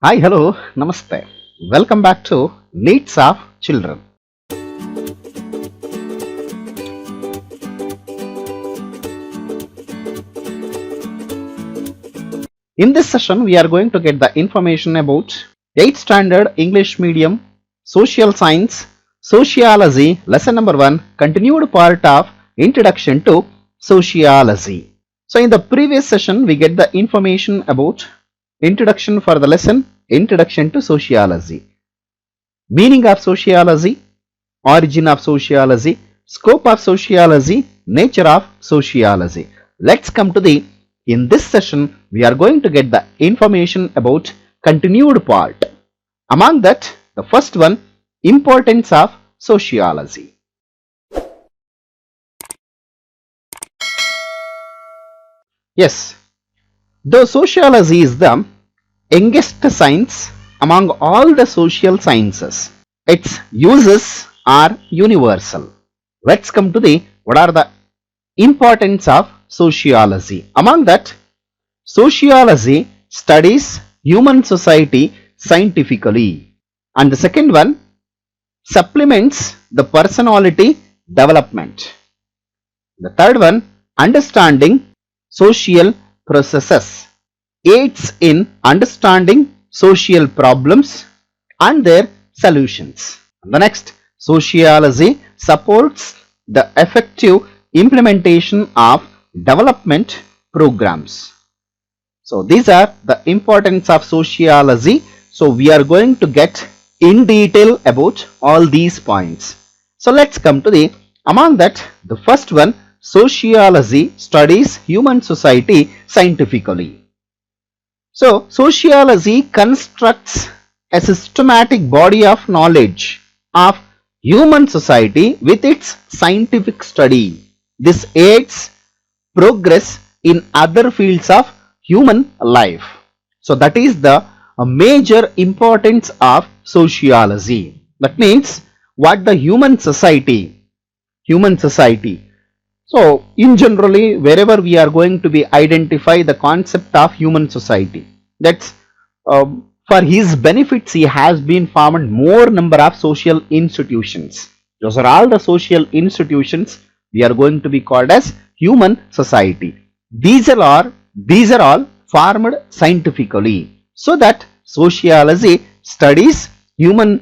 Hi, hello, namaste. Welcome back to Needs of Children. In this session, we are going to get the information about 8th standard English medium, social science, sociology, lesson number 1, continued part of introduction to sociology. So, in the previous session, we get the information about introduction for the lesson, introduction to sociology, meaning of sociology, origin of sociology, scope of sociology, nature of sociology. Let's come to in this session, we are going to get the information about continued part. Among that, the first one, importance of sociology. Yes, though sociology is the youngest science among all the social sciences, its uses are universal. Let's come to what are the importance of sociology. Among that, sociology studies human society scientifically. And the second one, supplements the personality development. The third one, understanding social processes, aids in understanding social problems and their solutions. The next, sociology supports the effective implementation of development programs. So these are the importance of sociology. So we are going to get in detail about all these points. So let's come to among that, the first one, sociology studies human society scientifically. So sociology constructs a systematic body of knowledge of human society with its scientific study. This aids progress in other fields of human life. So that is the major importance of sociology. That means what the human society. So in generally, wherever we are going to be identify the concept of human society, that's for his benefits he has been formed more number of social institutions. Those are all the social institutions we are going to be called as human society. These are all formed scientifically, so that sociology studies human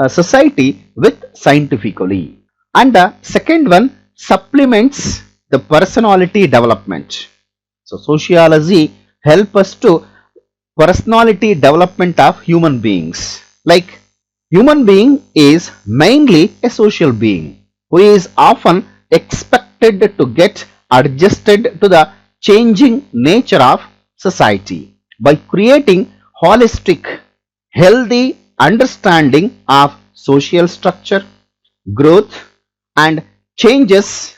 society with scientifically. And the second one, supplements the personality development. So sociology help us to personality development of human beings. Like human being is mainly a social being who is often expected to get adjusted to the changing nature of society by creating holistic, healthy understanding of social structure, growth, and changes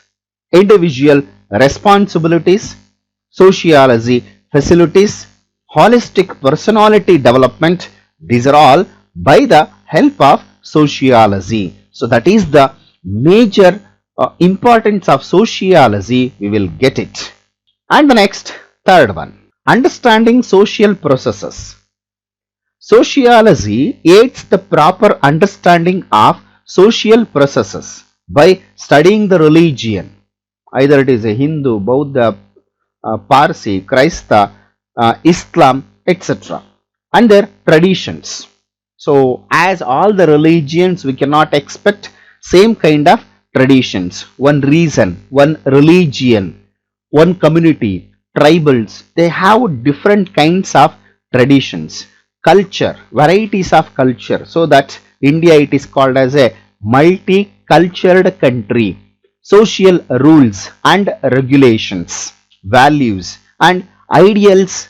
individual responsibilities. Sociology facilities holistic personality development. These are all by the help of sociology. So that is the major importance of sociology. We will get it. And the next, third one, understanding social processes. Sociology aids the proper understanding of social processes by studying the religion, either it is a Hindu, Buddha, Parsi, Christa, Islam, etc., and their traditions. So as all the religions, we cannot expect same kind of traditions, one reason, one religion, one community, tribals, they have different kinds of traditions, culture, varieties of culture, so that India, it is called as a multicultural country. Social rules and regulations, values and ideals,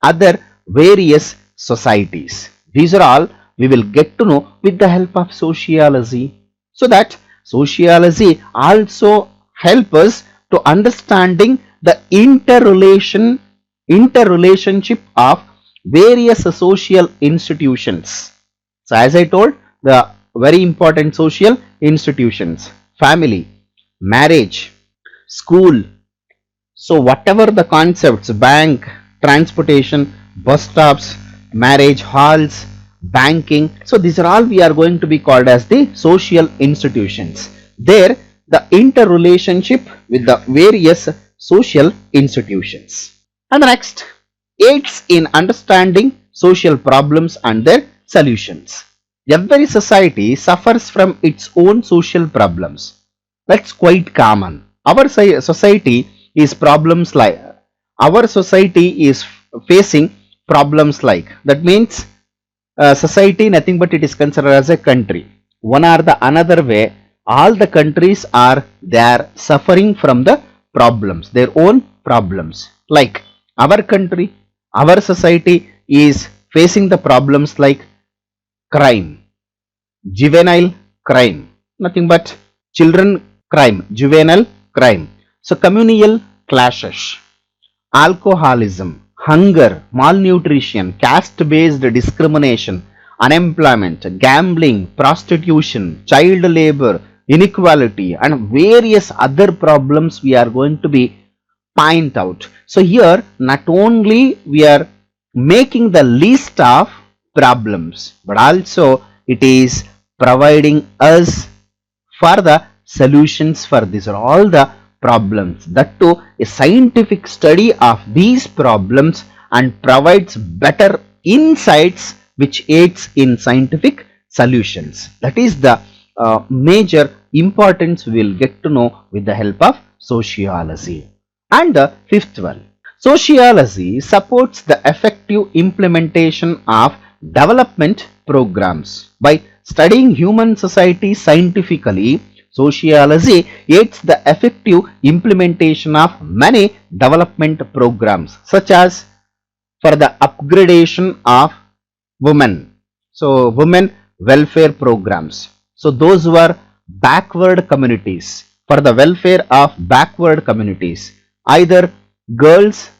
other various societies. These are all we will get to know with the help of sociology. So that sociology also help us to understanding the interrelationship of various social institutions. So as I told, the very important social institutions, family, marriage, school. So whatever the concepts, bank, transportation, bus stops, marriage halls, banking. So these are all we are going to be called as the social institutions. There the interrelationship with the various social institutions. And the next, aids in understanding social problems and their solutions. Every society suffers from its own social problems. That's quite common. Our society is problems like our society is facing problems like that means society nothing but it is considered as a country. One or the another way, all the countries are there suffering from the problems, their own problems. Like our country, our society is facing the problems like crime, juvenile crime, nothing but children crime, juvenile crime. So communal clashes, alcoholism, hunger, malnutrition, caste-based discrimination, unemployment, gambling, prostitution, child labor, inequality, and various other problems we are going to be point out. So here not only we are making the list of problems, but also it is providing us for the solutions for these are all the problems. That too a scientific study of these problems and provides better insights which aids in scientific solutions. That is the major importance we will get to know with the help of sociology. And the fifth one, sociology supports the effective implementation of development programs. By studying human society scientifically, sociology aids the effective implementation of many development programs such as for the upgradation of women. So women welfare programs. So those who are backward communities, for the welfare of backward communities, either girls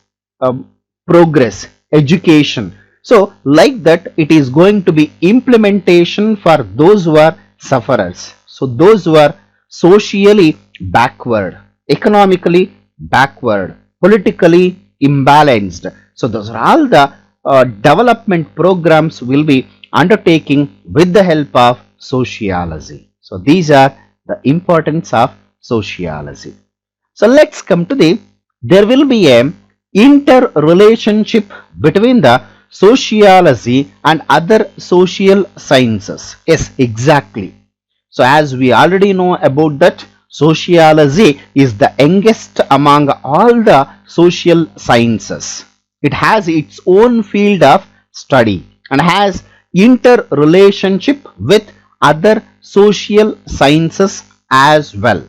progress, education. So like that it is going to be implementation for those who are sufferers. So those who are socially backward, economically backward, politically imbalanced. So those are all the development programs will be undertaking with the help of sociology. So these are the importance of sociology. So let's come to the, there will be a interrelationship between the sociology and other social sciences. Yes, exactly. So as we already know about that, sociology is the youngest among all the social sciences. It has its own field of study and has interrelationship with other social sciences as well.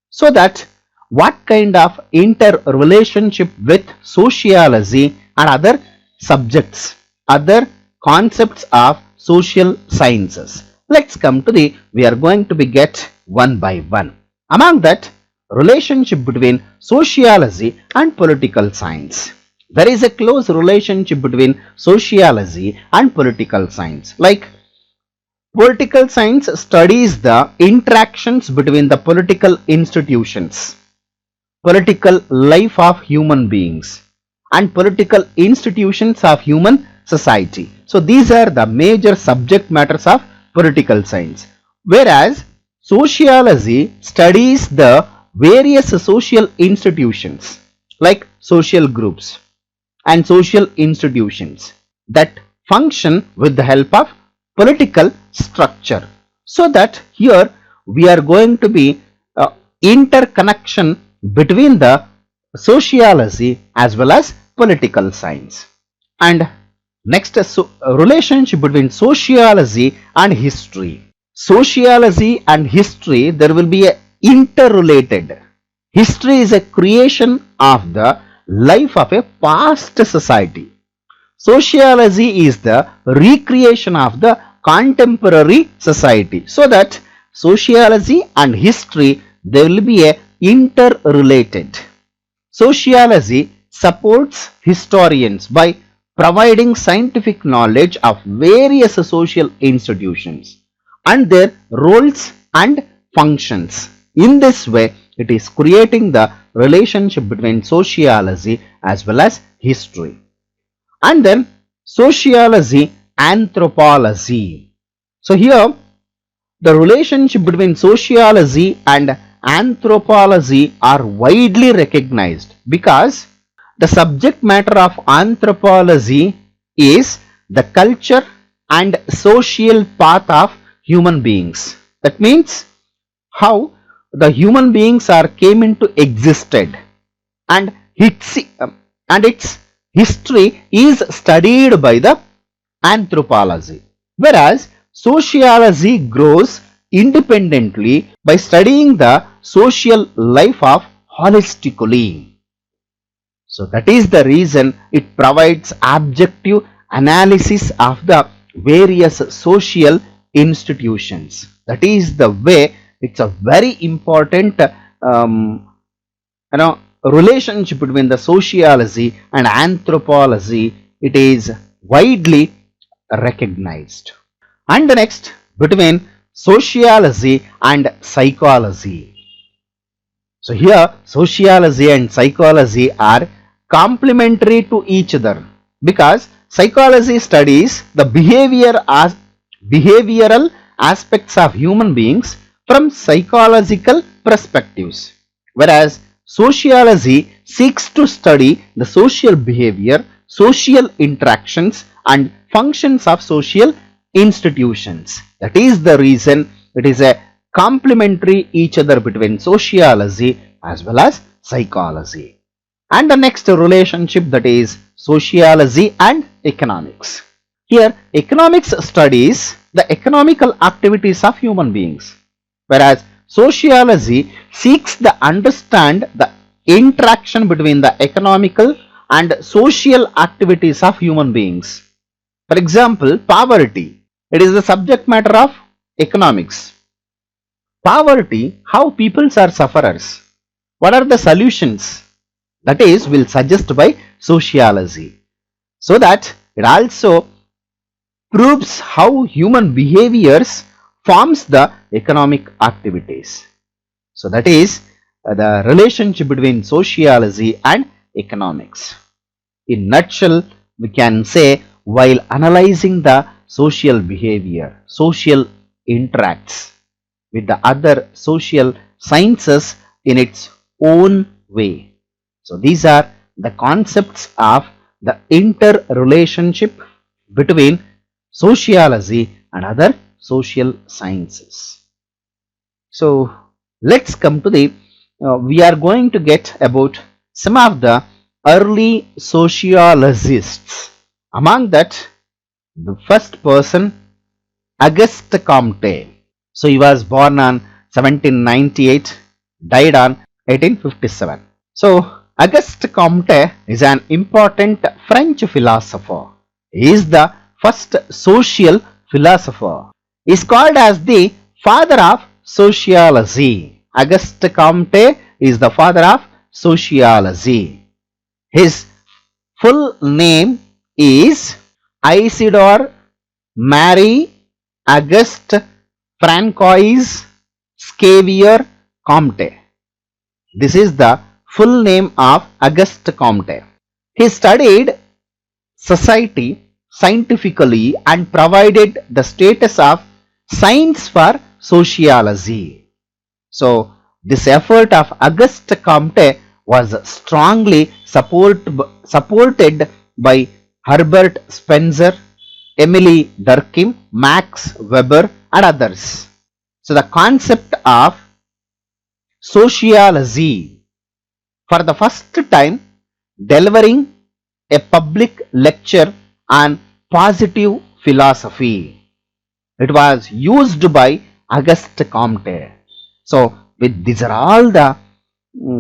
So that what kind of interrelationship with sociology and other subjects, other concepts of social sciences. Let's come to the, we are going to be get one by one. Among that, relationship between sociology and political science. There is a close relationship between sociology and political science. Like political science studies the interactions between the political institutions, political life of human beings and political institutions of human society. So these are the major subject matters of political science. Whereas sociology studies the various social institutions like social groups and social institutions that function with the help of political structure. So that here we are going to be interconnection between the sociology as well as political science. And next is relationship between sociology and history. Sociology and history, there will be a interrelated. History is a creation of the life of a past society. Sociology is the recreation of the contemporary society. So that sociology and history, there will be a interrelated. Sociology supports historians by providing scientific knowledge of various social institutions and their roles and functions. In this way, it is creating the relationship between sociology as well as history. And then sociology, anthropology. So here the relationship between sociology and anthropology are widely recognized because the subject matter of anthropology is the culture and social path of human beings. That means how the human beings are came into existed, and its history is studied by the anthropology, whereas sociology grows independently by studying the social life of holistically. So that is the reason it provides objective analysis of the various social institutions. That is the way it's a very important relationship between the sociology and anthropology. It is widely recognized. And the next, between sociology and psychology. So here sociology and psychology are complementary to each other because psychology studies the behavioral aspects of human beings from psychological perspectives, whereas sociology seeks to study the social behavior, social interactions and functions of social institutions. That is the reason it is a complementary each other between sociology as well as psychology. And the next relationship, that is sociology and economics. Here economics studies the economical activities of human beings, whereas sociology seeks to understand the interaction between the economical and social activities of human beings. For example, poverty. It is the subject matter of economics. Poverty, how peoples are sufferers. What are the solutions? That is, will suggest by sociology. So that it also proves how human behaviors forms the economic activities. So that is the relationship between sociology and economics. In nutshell, we can say while analyzing the social behavior, social interacts with the other social sciences in its own way. So these are the concepts of the interrelationship between sociology and other social sciences. So let's come to the we are going to get about some of the early sociologists. Among that, the first person, Auguste Comte. So he was born on 1798, died on 1857. So Auguste Comte is an important French philosopher. He is the first social philosopher. He is called as the father of sociology. Auguste Comte is the father of sociology. His full name is Isidore Marie Auguste Francois Xavier Comte. This is the full name of Auguste Comte. He studied society scientifically and provided the status of science for sociology. So this effort of Auguste Comte was strongly supported by Herbert Spencer, Emily Durkheim, Max Weber and others. So the concept of sociology, for the first time delivering a public lecture on positive philosophy. It was used by Auguste Comte. So with these are all the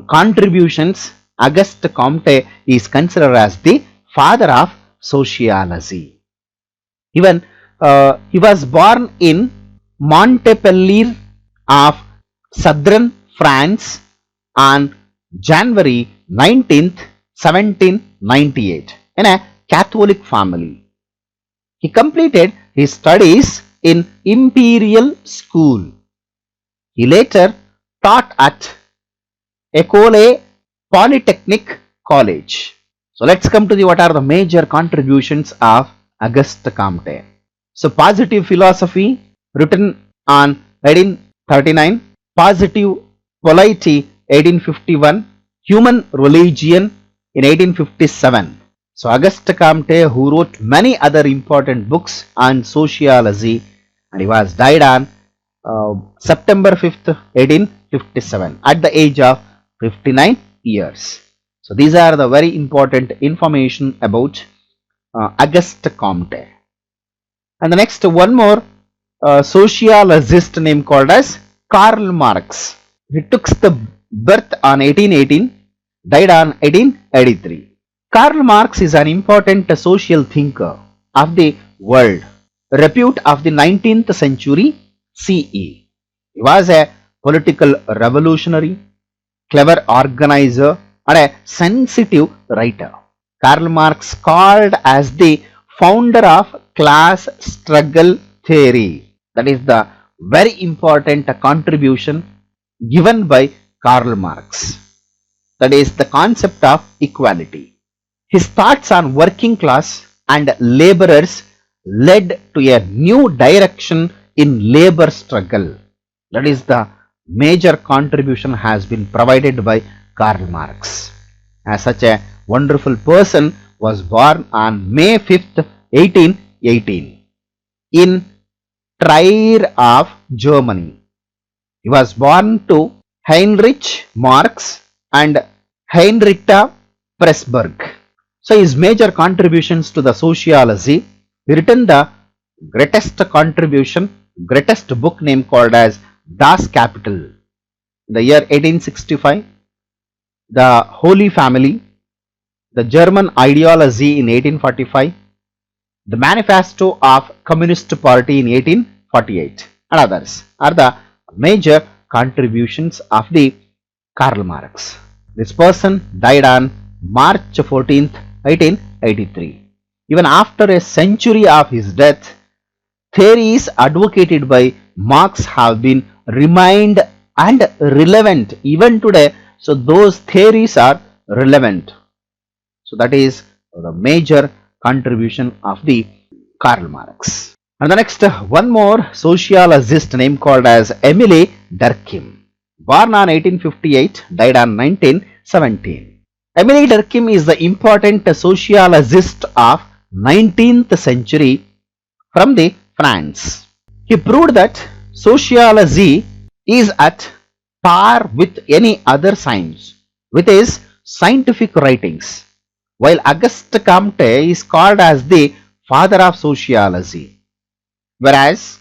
contributions, Auguste Comte is considered as the father of sociology. Even he was born in Montpellier of southern France on January 19th, 1798 in a Catholic family. He completed his studies in Imperial School. He later taught at École Polytechnique College. So let's come to the what are the major contributions of Auguste Comte. So positive philosophy written on 1839, positive polity 1851, human religion in 1857. So Auguste Comte, who wrote many other important books on sociology, and he was died on September 5th, 1857 at the age of 59 years. So these are the very important information about Auguste Comte. And the next one more sociologist name called as Karl Marx. He took the birth on 1818, died on 1883. Karl Marx is an important social thinker of the world, repute of the 19th century CE. He was a political revolutionary, clever organizer, and a sensitive writer. Karl Marx called as the founder of class struggle theory. That is the very important contribution given by Karl Marx. That is the concept of equality. His thoughts on working class and laborers led to a new direction in labor struggle. That is the major contribution has been provided by Karl Marx. As such a wonderful person was born on May 5th, 1818 in Trier of Germany. He was born to Heinrich Marx and Heinrietta Pressburg. So his major contributions to the sociology, he written the greatest contribution, greatest book name called as Das Kapital in the year 1865, the Holy Family, the German ideology in 1845, the Manifesto of Communist Party in 1848, and others are the major contributions of the Karl Marx. This person died on March 14th, 1883. Even after a century of his death, theories advocated by Marx have been remained and relevant even today. So those theories are relevant. So that is the major contribution of the Karl Marx. And the next one more sociologist name called as Emile Durkheim. Born on 1858, died on 1917. Emile Durkheim is the important sociologist of 19th century from the France. He proved that sociology is at par with any other science with his scientific writings, while Auguste Comte is called as the father of sociology, whereas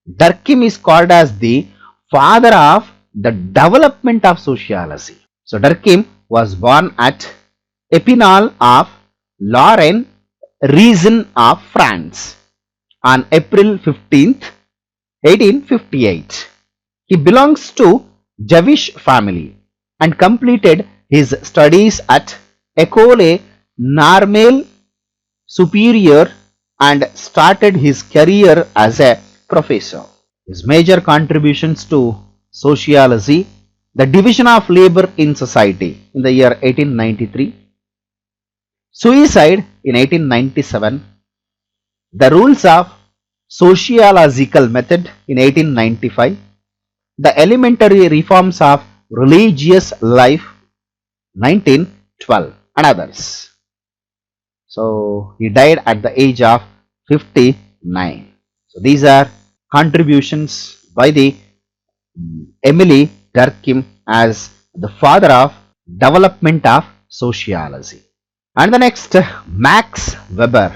Durkheim is called as the father of the development of sociology. So Durkheim was born at Epinal of Lorraine region of France on April 15th, 1858. He belongs to Jewish family and completed his studies at École Normale Supérieure and started his career as a professor. His major contributions to sociology, the division of labor in society in the year 1893, suicide in 1897, the rules of sociological method in 1895, the elementary reforms of religious life 1912, and others. So he died at the age of 59. So these are contributions by the Emile Durkheim as the father of development of sociology. And the next, Max Weber,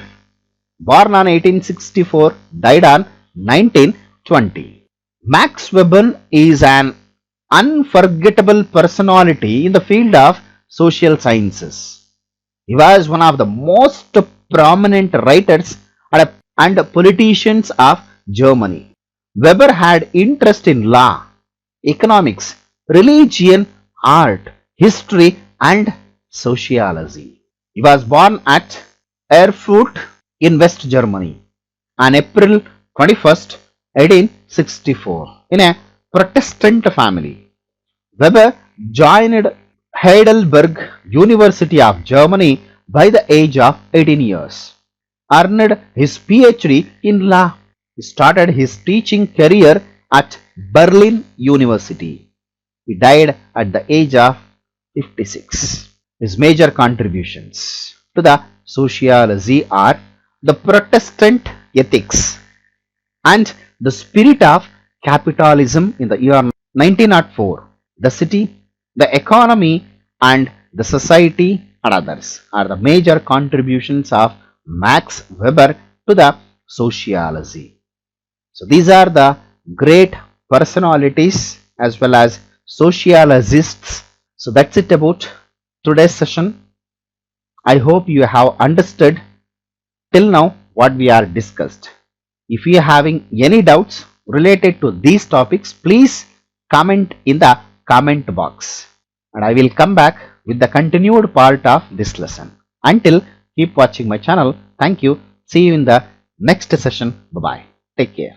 born on 1864, died on 1920. Max Weber is an unforgettable personality in the field of social sciences. He was one of the most prominent writers and politicians of Germany. Weber had interest in law, economics, religion, art, history, and sociology. He was born at Erfurt in West Germany on April 21st, 1864, in a Protestant family. Weber joined Heidelberg University of Germany by the age of 18 years. earned his PhD in law. He started his teaching career at Berlin University. He died at the age of 56. His major contributions to the sociology are the Protestant ethics and the spirit of capitalism in the year 1904. The city, the economy, and the society and others are the major contributions of Max Weber to the sociology. So these are the great personalities as well as sociologists. So that's it about today's session. I hope you have understood till now what we are discussed. If you are having any doubts related to these topics, please comment in the comment box and I will come back with the continued part of this lesson. Until, keep watching my channel. Thank you. See you in the next session. Bye bye. Take care.